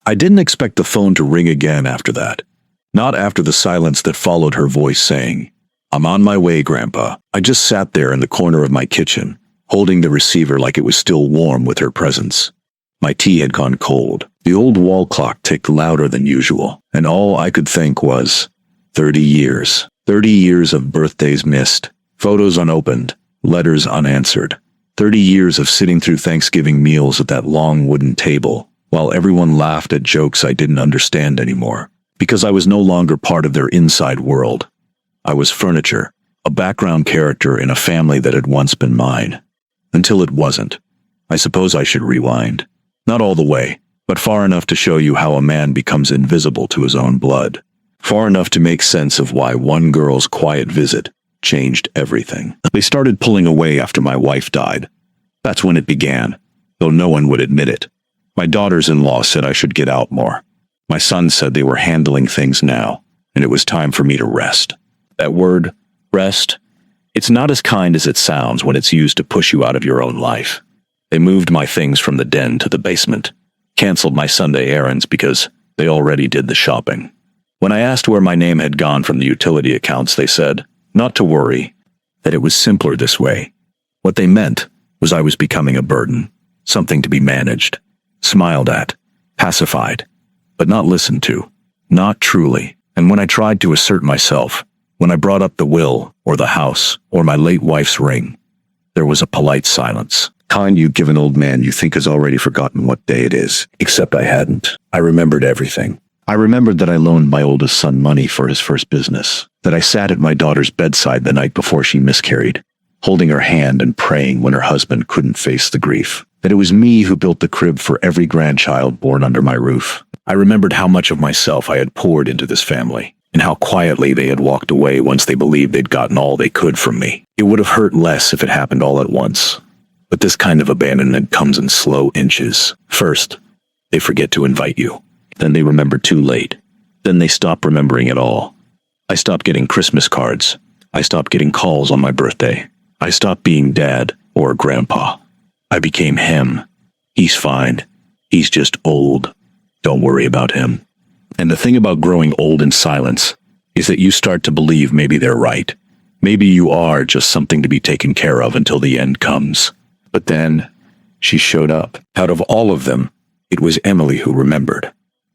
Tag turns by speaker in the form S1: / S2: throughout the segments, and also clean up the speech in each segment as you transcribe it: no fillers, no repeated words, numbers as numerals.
S1: I didn't expect the phone to ring again after that. Not after the silence that followed her voice saying, "I'm on my way, Grandpa." I just sat there in the corner of my kitchen, holding the receiver like it was still warm with her presence. My tea had gone cold. The old wall clock ticked louder than usual, and all I could think was, 30 years. 30 years of birthdays missed, photos unopened, letters unanswered. 30 years of sitting through Thanksgiving meals at that long wooden table, while everyone laughed at jokes I didn't understand anymore, because I was no longer part of their inside world. I was furniture, a background character in a family that had once been mine. Until it wasn't. I suppose I should rewind. Not all the way, but far enough to show you how a man becomes invisible to his own blood. Far enough to make sense of why one girl's quiet visit changed everything. They started pulling away after my wife died. That's when it began, though no one would admit it. My daughters-in-law said I should get out more. My son said they were handling things now, and it was time for me to rest. That word, rest, it's not as kind as it sounds when it's used to push you out of your own life. They moved my things from the den to the basement, canceled my Sunday errands because they already did the shopping. When I asked where my name had gone from the utility accounts, they said, not to worry, that it was simpler this way. What they meant was I was becoming a burden, something to be managed, smiled at, pacified, but not listened to, not truly. And when I tried to assert myself, when I brought up the will, or the house, or my late wife's ring, there was a polite silence. Kind you give an old man you think has already forgotten what day it is, except I hadn't. I remembered everything. I remembered that I loaned my oldest son money for his first business, that I sat at my daughter's bedside the night before she miscarried, holding her hand and praying when her husband couldn't face the grief, that it was me who built the crib for every grandchild born under my roof. I remembered how much of myself I had poured into this family, and how quietly they had walked away once they believed they'd gotten all they could from me. It would have hurt less if it happened all at once, but this kind of abandonment comes in slow inches. First, they forget to invite you. Then they remember too late. Then they stop remembering at all. I stopped getting Christmas cards. I stopped getting calls on my birthday. I stopped being dad or grandpa. I became him. He's fine. He's just old. Don't worry about him. And the thing about growing old in silence is that you start to believe maybe they're right. Maybe you are just something to be taken care of until the end comes. But then, she showed up. Out of all of them, it was Emily who remembered.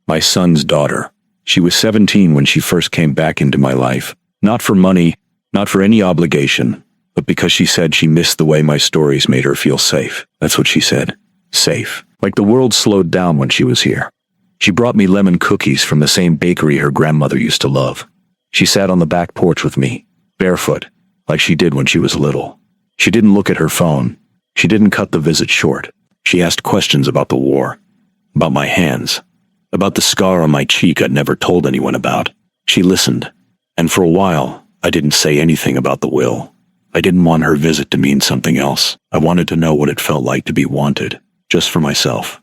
S1: My son's daughter. She was 17 when she first came back into my life. Not for money, not for any obligation, but because she said she missed the way my stories made her feel safe. That's what she said. Safe. Like the world slowed down when she was here. She brought me lemon cookies from the same bakery her grandmother used to love. She sat on the back porch with me, barefoot, like she did when she was little. She didn't look at her phone. She didn't cut the visit short. She asked questions about the war, about my hands, about the scar on my cheek I'd never told anyone about. She listened, and for a while, I didn't say anything about the will. I didn't want her visit to mean something else. I wanted to know what it felt like to be wanted, just for myself.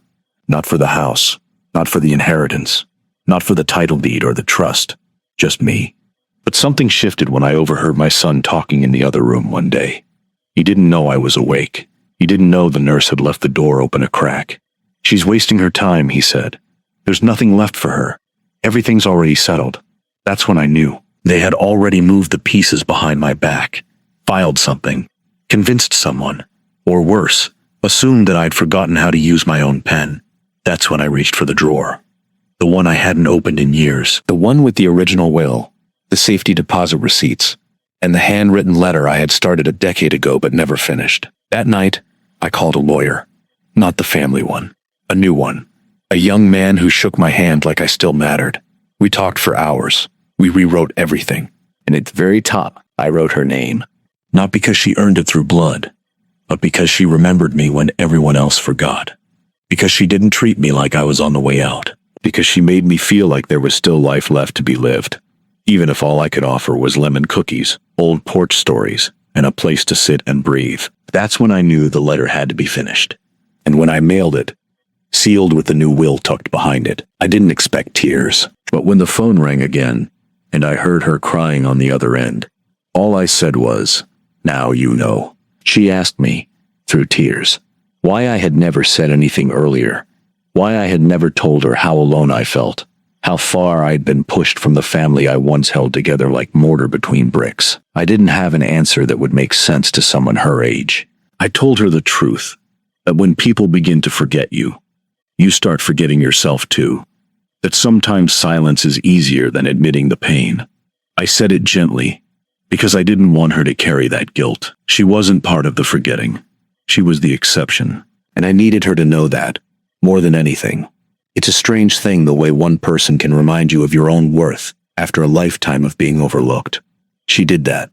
S1: Not for the house, not for the inheritance, not for the title deed or the trust, just me. But something shifted when I overheard my son talking in the other room one day. He didn't know I was awake. He didn't know the nurse had left the door open a crack. She's wasting her time, he said. There's nothing left for her. Everything's already settled. That's when I knew. They had already moved the pieces behind my back, filed something, convinced someone, or worse, assumed that I'd forgotten how to use my own pen. That's when I reached for the drawer. The one I hadn't opened in years. The one with the original will, the safety deposit receipts, and the handwritten letter I had started a decade ago but never finished. That night, I called a lawyer. Not the family one. A new one. A young man who shook my hand like I still mattered. We talked for hours. We rewrote everything. And at the very top, I wrote her name. Not because she earned it through blood, but because she remembered me when everyone else forgot. Because she didn't treat me like I was on the way out. Because she made me feel like there was still life left to be lived. Even if all I could offer was lemon cookies, old porch stories, and a place to sit and breathe. That's when I knew the letter had to be finished. And when I mailed it, sealed with the new will tucked behind it, I didn't expect tears. But when the phone rang again, and I heard her crying on the other end, all I said was, "Now you know." She asked me, through tears, why I had never said anything earlier, Why I had never told her how alone I felt, how far I had been pushed from the family I once held together like mortar between bricks. I didn't have an answer that would make sense to someone her age. I told her the truth, that when people begin to forget you, you start forgetting yourself too. That sometimes silence is easier than admitting the pain. I said it gently, because I didn't want her to carry that guilt. She wasn't part of the forgetting. She was the exception. And I needed her to know that, more than anything. It's a strange thing the way one person can remind you of your own worth after a lifetime of being overlooked. She did that,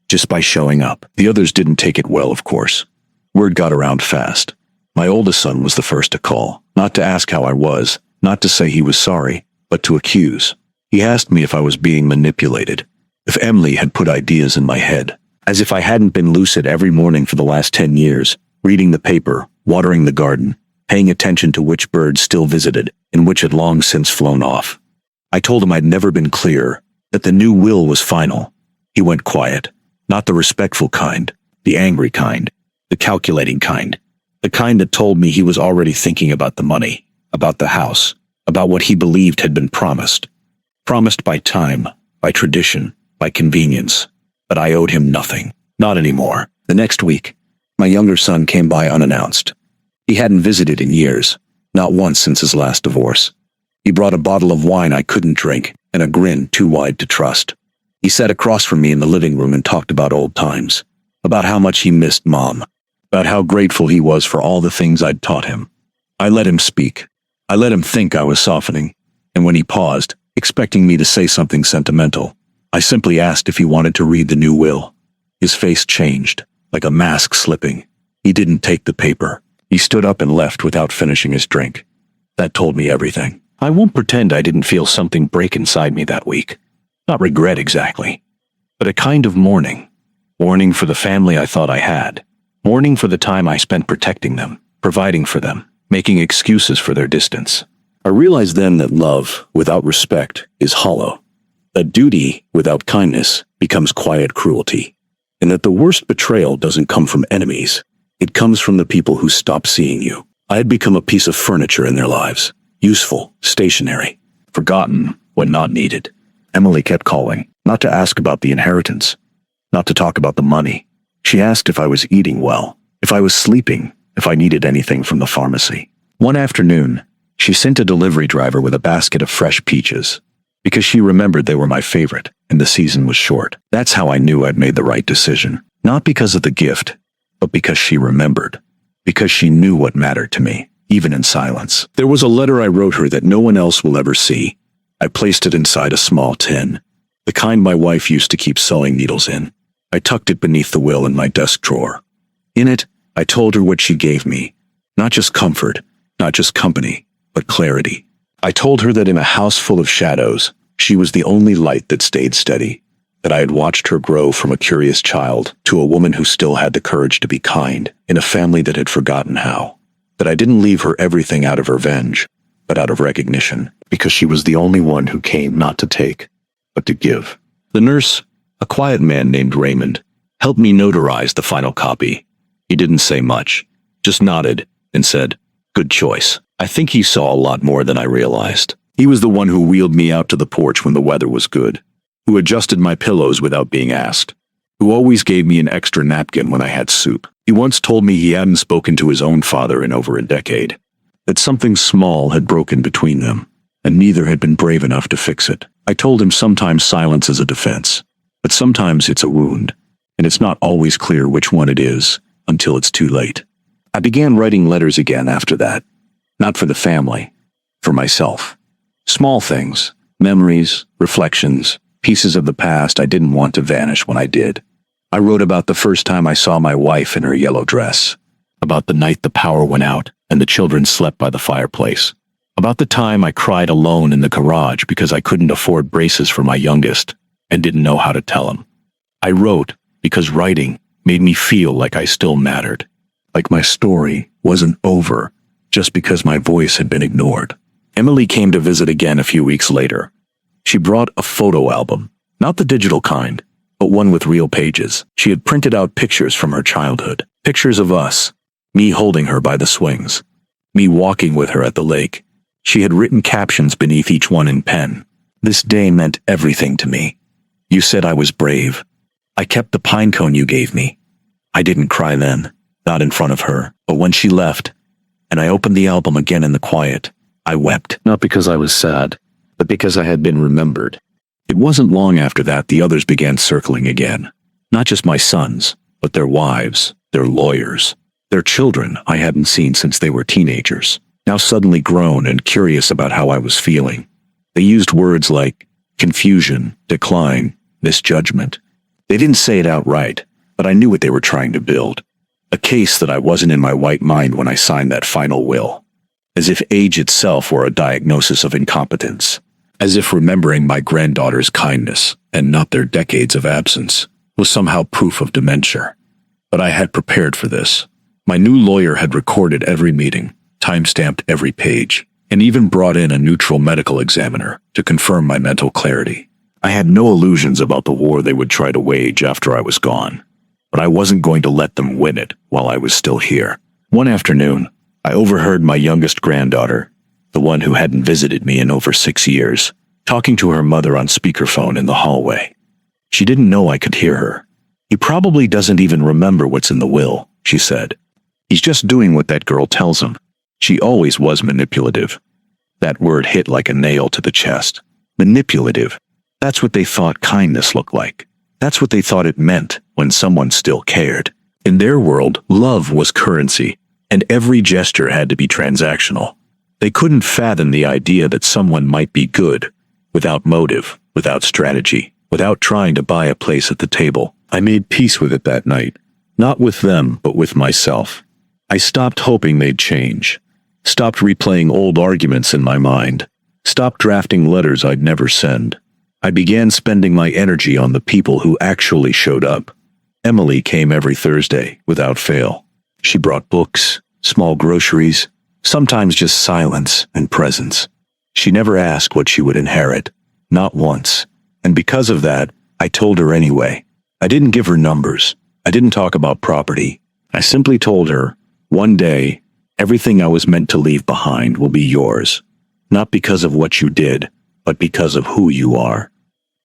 S1: just by showing up. The others didn't take it well, of course. Word got around fast. My oldest son was the first to call, not to ask how I was, not to say he was sorry, but to accuse. He asked me if I was being manipulated, if Emily had put ideas in my head, as if I hadn't been lucid every morning for the last 10 years, reading the paper, watering the garden, paying attention to which birds still visited and which had long since flown off. I told him I'd never been clearer, that the new will was final. He went quiet, not the respectful kind, the angry kind, the calculating kind, the kind that told me he was already thinking about the money, about the house, about what he believed had been promised. Promised by time, by tradition, by convenience. But I owed him nothing. Not anymore. The next week, my younger son came by unannounced. He hadn't visited in years, not once since his last divorce. He brought a bottle of wine I couldn't drink and a grin too wide to trust. He sat across from me in the living room and talked about old times, about how much he missed Mom, about how grateful he was for all the things I'd taught him. I let him speak. I let him think I was softening, and when he paused, expecting me to say something sentimental, I simply asked if he wanted to read the new will. His face changed, like a mask slipping. He didn't take the paper. He stood up and left without finishing his drink. That told me everything. I won't pretend I didn't feel something break inside me that week. Not regret exactly, but a kind of mourning. Mourning for the family I thought I had. Mourning for the time I spent protecting them, providing for them, making excuses for their distance. I realized then that love without respect is hollow. That duty without kindness becomes quiet cruelty. And that the worst betrayal doesn't come from enemies. It comes from the people who stop seeing you. I had become a piece of furniture in their lives. Useful, stationary, forgotten when not needed. Emily kept calling, not to ask about the inheritance, not to talk about the money. She asked if I was eating well, if I was sleeping, if I needed anything from the pharmacy. One afternoon, she sent a delivery driver with a basket of fresh peaches, because she remembered they were my favorite, and the season was short. That's how I knew I'd made the right decision. Not because of the gift, but because she remembered. Because she knew what mattered to me, even in silence. There was a letter I wrote her that no one else will ever see. I placed it inside a small tin, the kind my wife used to keep sewing needles in. I tucked it beneath the will in my desk drawer. In it, I told her what she gave me. Not just comfort, not just company, but clarity. I told her that in a house full of shadows, she was the only light that stayed steady. That I had watched her grow from a curious child to a woman who still had the courage to be kind in a family that had forgotten how. That I didn't leave her everything out of revenge, but out of recognition, because she was the only one who came not to take, but to give. The nurse, a quiet man named Raymond, helped me notarize the final copy. He didn't say much, just nodded and said, "Good choice." I think he saw a lot more than I realized. He was the one who wheeled me out to the porch when the weather was good, who adjusted my pillows without being asked, who always gave me an extra napkin when I had soup. He once told me he hadn't spoken to his own father in over a decade, that something small had broken between them, and neither had been brave enough to fix it. I told him sometimes silence is a defense, but sometimes it's a wound, and it's not always clear which one it is until it's too late. I began writing letters again after that, not for the family, for myself. Small things, memories, reflections, pieces of the past I didn't want to vanish when I did. I wrote about the first time I saw my wife in her yellow dress, about the night the power went out and the children slept by the fireplace, about the time I cried alone in the garage because I couldn't afford braces for my youngest and didn't know how to tell him. I wrote because writing made me feel like I still mattered, like my story wasn't over just because my voice had been ignored. Emily came to visit again a few weeks later. She brought a photo album, not the digital kind, but one with real pages. She had printed out pictures from her childhood, pictures of us, me holding her by the swings, Me walking with her at the lake. She had written captions beneath each one in pen. This day meant everything to me. You said I was brave. I kept the pine cone you gave me. I didn't cry then, not in front of her, but when she left, and I opened the album again in the quiet, I wept, not because I was sad, but because I had been remembered. It wasn't long after that the others began circling again. Not just my sons, but their wives, their lawyers, their children I hadn't seen since they were teenagers, now suddenly grown and curious about how I was feeling. They used words like confusion, decline, misjudgment. They didn't say it outright, but I knew what they were trying to build. A case that I wasn't in my right mind when I signed that final will. As if age itself were a diagnosis of incompetence. As if remembering my granddaughter's kindness, and not their decades of absence, was somehow proof of dementia. But I had prepared for this. My new lawyer had recorded every meeting, time-stamped every page, and even brought in a neutral medical examiner to confirm my mental clarity. I had no illusions about the war they would try to wage after I was gone, but I wasn't going to let them win it while I was still here. One afternoon, I overheard my youngest granddaughter, the one who hadn't visited me in over 6 years, talking to her mother on speakerphone in the hallway. She didn't know I could hear her. He probably doesn't even remember what's in the will, she said. He's just doing what that girl tells him. She always was manipulative. That word hit like a nail to the chest. Manipulative. That's what they thought kindness looked like. That's what they thought it meant when someone still cared. In their world, love was currency, and every gesture had to be transactional. They couldn't fathom the idea that someone might be good, without motive, without strategy, without trying to buy a place at the table. I made peace with it that night. Not with them, but with myself. I stopped hoping they'd change. Stopped replaying old arguments in my mind. Stopped drafting letters I'd never send. I began spending my energy on the people who actually showed up. Emily came every Thursday, without fail. She brought books, small groceries, sometimes just silence and presence. She never asked what she would inherit, not once. And because of that, I told her anyway. I didn't give her numbers. I didn't talk about property. I simply told her, one day, everything I was meant to leave behind will be yours. Not because of what you did, but because of who you are.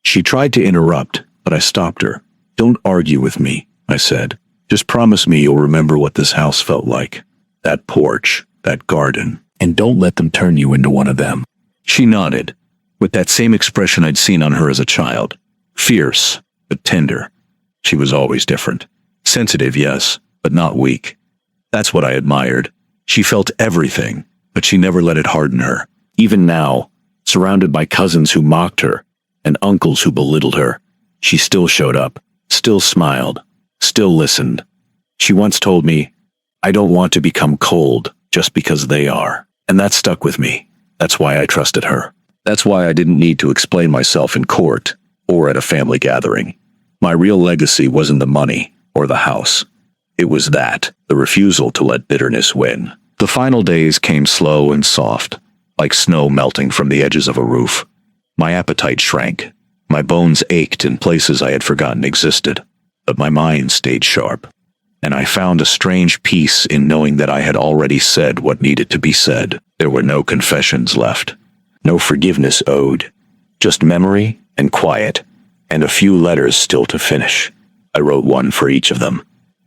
S1: She tried to interrupt, but I stopped her. Don't argue with me, I said. Just promise me you'll remember what this house felt like. That porch, that garden, and don't let them turn you into one of them. She nodded, with that same expression I'd seen on her as a child. Fierce, but tender. She was always different. Sensitive, yes, but not weak. That's what I admired. She felt everything, but she never let it harden her. Even now, surrounded by cousins who mocked her, and uncles who belittled her, she still showed up, still smiled, still listened. She once told me, I don't want to become cold just because they are. And that stuck with me. That's why I trusted her. That's why I didn't need to explain myself in court or at a family gathering. My real legacy wasn't the money or the house. It was that, the refusal to let bitterness win. The final days came slow and soft, like snow melting from the edges of a roof. My appetite shrank. My bones ached in places I had forgotten existed, but my mind stayed sharp. And I found a strange peace in knowing that I had already said what needed to be said. There were no confessions left, no forgiveness owed, just memory and quiet, and a few letters still to finish. I wrote one for each of them,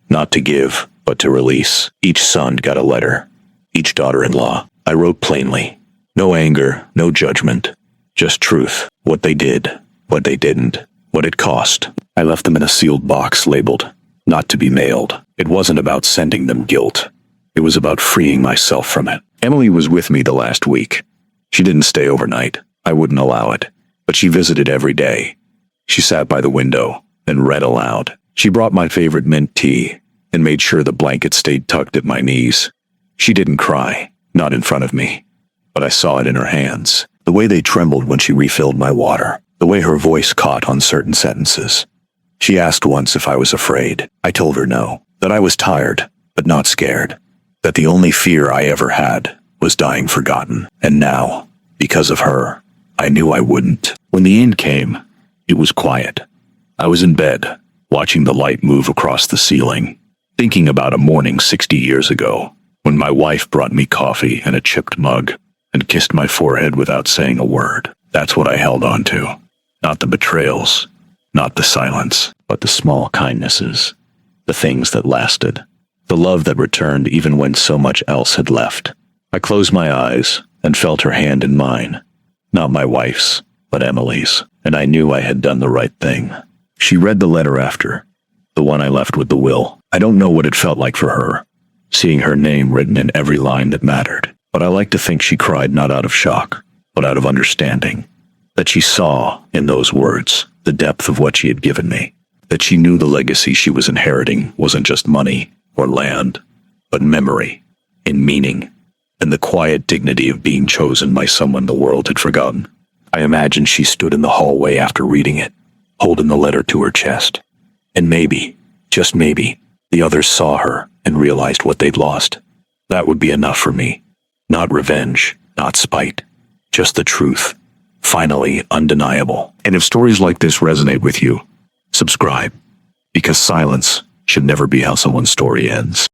S1: not to give, but to release. Each son got a letter, each daughter-in-law. I wrote plainly, no anger, no judgment, just truth, what they did, what they didn't, what it cost. I left them in a sealed box labeled, not to be mailed. It wasn't about sending them guilt. It was about freeing myself from it. Emily was with me the last week. She didn't stay overnight. I wouldn't allow it. But she visited every day. She sat by the window, then read aloud. She brought my favorite mint tea, and made sure the blanket stayed tucked at my knees. She didn't cry, not in front of me. But I saw it in her hands. The way they trembled when she refilled my water. The way her voice caught on certain sentences. She asked once if I was afraid. I told her no. That I was tired, but not scared. That the only fear I ever had was dying forgotten. And now, because of her, I knew I wouldn't. When the end came, it was quiet. I was in bed, watching the light move across the ceiling, thinking about a morning 60 years ago, When my wife brought me coffee and a chipped mug and kissed my forehead without saying a word. That's what I held on to. Not the betrayals, not the silence, but the small kindnesses, the things that lasted, the love that returned even when so much else had left. I closed my eyes and felt her hand in mine, not my wife's, but Emily's, and I knew I had done the right thing. She read the letter after, the one I left with the will. I don't know what it felt like for her, seeing her name written in every line that mattered, but I like to think she cried not out of shock, but out of understanding, that she saw in those words the depth of what she had given me, that she knew the legacy she was inheriting wasn't just money or land, but memory and meaning, and the quiet dignity of being chosen by someone the world had forgotten. I imagine she stood in the hallway after reading it, holding the letter to her chest. And maybe, just maybe, the others saw her and realized what they'd lost. That would be enough for me. Not revenge, not spite, just the truth, finally undeniable. And if stories like this resonate with you, subscribe, because silence should never be how someone's story ends.